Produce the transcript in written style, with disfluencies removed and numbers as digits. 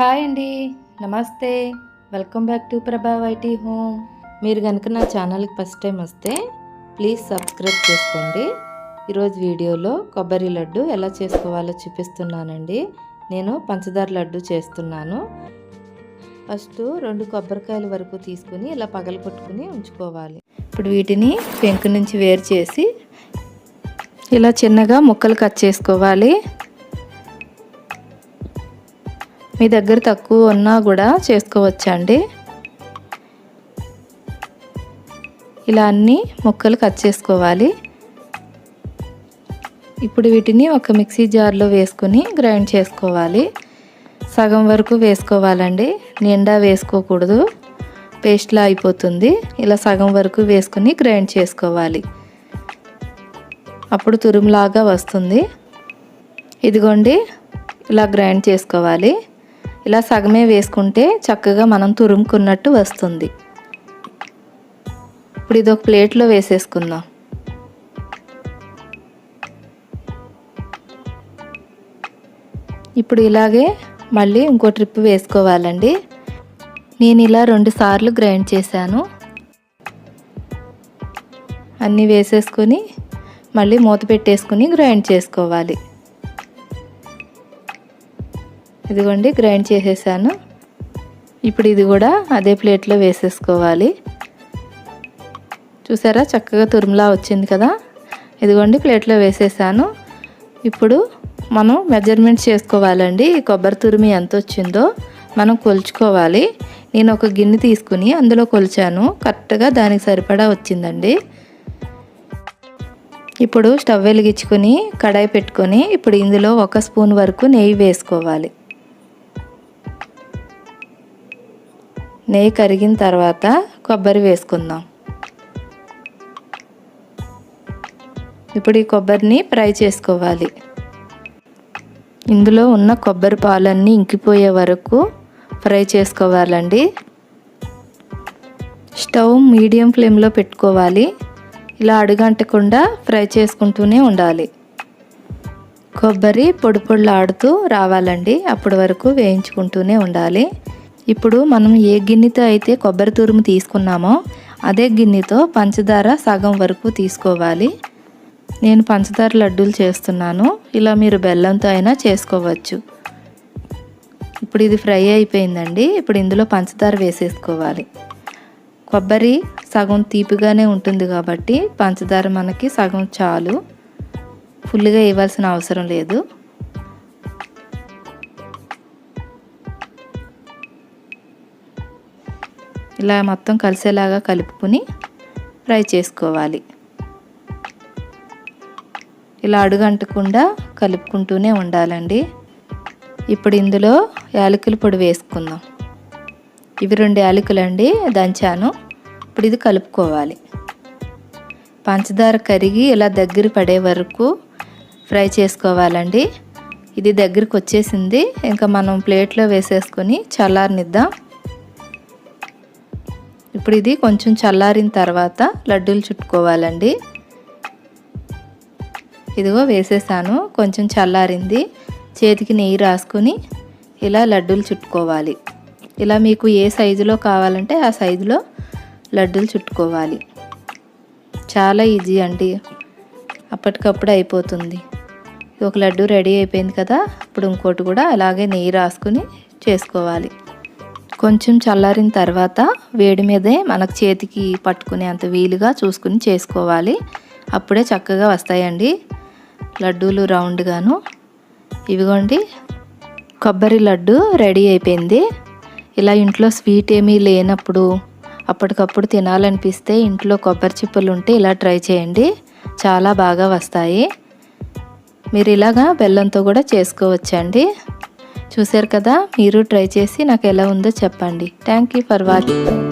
Hi అండి, నమస్తే. Welcome back to ప్రభా వైటీ హోమ్. మీరు కనుక నా ఛానల్కి ఫస్ట్ టైం వస్తే ప్లీజ్ సబ్స్క్రైబ్ చేసుకోండి. ఈరోజు వీడియోలో కొబ్బరి లడ్డు ఎలా చేసుకోవాలో చూపిస్తున్నానండి. నేను పంచదార లడ్డు చేస్తున్నాను. ఫస్ట్ 2 కొబ్బరికాయల వరకు తీసుకుని ఇలా పగలగొట్టుకుని ఉంచుకోవాలి. ఇప్పుడు వీటిని పెంకు నుంచి వేరు చేసి ఇలా చిన్నగా ముక్కలు కట్ చేసుకోవాలి. మీ దగ్గర తక్కువ ఉన్నా కూడా చేసుకోవచ్చండి. ఇలా అన్ని ముక్కలు కట్ చేసుకోవాలి. ఇప్పుడు వీటిని ఒక మిక్సీ జార్లో వేసుకుని గ్రైండ్ చేసుకోవాలి. సగం వరకు వేసుకోవాలండి, నిండా వేసుకోకూడదు, పేస్ట్లా అయిపోతుంది. ఇలా సగం వరకు వేసుకుని గ్రైండ్ చేసుకోవాలి. అప్పుడు తురుములాగా వస్తుంది. ఇదిగోండి, ఇలా గ్రైండ్ చేసుకోవాలి. ఇలా సగమే వేసుకుంటే చక్కగా మనం తురుముకున్నట్టు వస్తుంది. ఇప్పుడు ఇది ఒక ప్లేట్లో వేసేసుకుందాం. ఇప్పుడు ఇలాగే మళ్ళీ ఇంకో ట్రిప్ వేసుకోవాలండి. నేను ఇలా 2 సార్లు గ్రైండ్ చేశాను. అన్నీ వేసేసుకొని మళ్ళీ మూత పెట్టేసుకుని గ్రైండ్ చేసుకోవాలి. ఇదిగోండి, గ్రైండ్ చేసేసాను. ఇప్పుడు ఇది కూడా అదే ప్లేట్లో వేసేసుకోవాలి. చూసారా, చక్కగా తురుములా వచ్చింది కదా. ఇదిగోండి, ప్లేట్లో వేసేసాను. ఇప్పుడు మనం మెజర్మెంట్ చేసుకోవాలండి. ఈ కొబ్బరి తురుము ఎంత వచ్చిందో మనం కొలుచుకోవాలి. నేను ఒక గిన్నె తీసుకుని అందులో కొలిచాను. కరెక్ట్గా దానికి సరిపడా వచ్చిందండి. ఇప్పుడు స్టవ్ వెలిగించుకొని కడాయి పెట్టుకొని ఇప్పుడు ఇందులో 1 స్పూన్ వరకు నెయ్యి వేసుకోవాలి. నెయ్యి కరిగిన తర్వాత కొబ్బరి వేసుకుందాం. ఇప్పుడు ఈ కొబ్బరిని ఫ్రై చేసుకోవాలి. ఇందులో ఉన్న కొబ్బరి పాలన్నీ ఇంకిపోయే వరకు ఫ్రై చేసుకోవాలండి. స్టవ్ మీడియం ఫ్లేమ్లో పెట్టుకోవాలి. ఇలా అడుగంటకుండా ఫ్రై చేసుకుంటూనే ఉండాలి. కొబ్బరి పొడి పొడిలాడుతూ రావాలండి, అప్పటి వరకు వేయించుకుంటూనే ఉండాలి. ఇప్పుడు మనం ఏ గిన్నెతో అయితే కొబ్బరి తురుము తీసుకున్నామో అదే గిన్నెతో పంచదార సగం వరకు తీసుకోవాలి. నేను పంచదార లడ్డూలు చేస్తున్నాను. ఇలా మీరు బెల్లంతో అయినా చేసుకోవచ్చు. ఇప్పుడు ఇది ఫ్రై అయిపోయిందండి. ఇప్పుడు ఇందులో పంచదార వేసేసుకోవాలి. కొబ్బరి సగం తీపిగానే ఉంటుంది కాబట్టి పంచదార మనకి సగం చాలు, ఫుల్గా వేయవలసిన అవసరం లేదు. ఇలా మొత్తం కలిసేలాగా కలుపుకుని ఫ్రై చేసుకోవాలి. ఇలా అడుగంటకుండా కలుపుకుంటూనే ఉండాలండి. ఇప్పుడు ఇందులో యాలకుల పొడి వేసుకుందాం. ఇవి 2 యాలకులు అండి, దంచాను. ఇప్పుడు ఇది కలుపుకోవాలి. పంచదార కరిగి ఇలా దగ్గర పడే వరకు ఫ్రై చేసుకోవాలండి. ఇది దగ్గరికి వచ్చేసింది. ఇంకా మనం ప్లేట్లో వేసేసుకొని చల్లారనిద్దాం. ఇప్పుడు ఇది కొంచెం చల్లారిన తర్వాత లడ్డూలు చుట్టుకోవాలండి. ఇదిగో వేసేసాను. కొంచెం చల్లారింది. చేతికి నెయ్యి రాసుకొని ఇలా లడ్డూలు చుట్టుకోవాలి. ఇలా మీకు ఏ సైజులో కావాలంటే ఆ సైజులో లడ్డూలు చుట్టుకోవాలి. చాలా ఈజీ అండి, అప్పటికప్పుడు అయిపోతుంది. ఒక లడ్డు రెడీ అయిపోయింది కదా. ఇప్పుడు ఇంకోటి కూడా అలాగే నెయ్యి రాసుకొని చేసుకోవాలి. కొంచెం చల్లారిన తర్వాత వేడి మీదే మనకు చేతికి పట్టుకునే అంత వీలుగా చూసుకుని చేసుకోవాలి. అప్పుడే చక్కగా వస్తాయండి లడ్డూలు రౌండ్గాను. ఇవిగోండి, కొబ్బరి లడ్డు రెడీ అయిపోయింది. ఇలా ఇంట్లో స్వీట్ ఏమీ లేనప్పుడు అప్పటికప్పుడు తినాలనిపిస్తే ఇంట్లో కొబ్బరి చిప్పలు ఉంటే ఇలా ట్రై చేయండి, చాలా బాగా వస్తాయి. మీరు ఇలాగా బెల్లంతో కూడా చేసుకోవచ్చండి. చూశారు కదా, మీరు ట్రై చేసి నాకు ఎలా ఉందో చెప్పండి. Thank you for watching.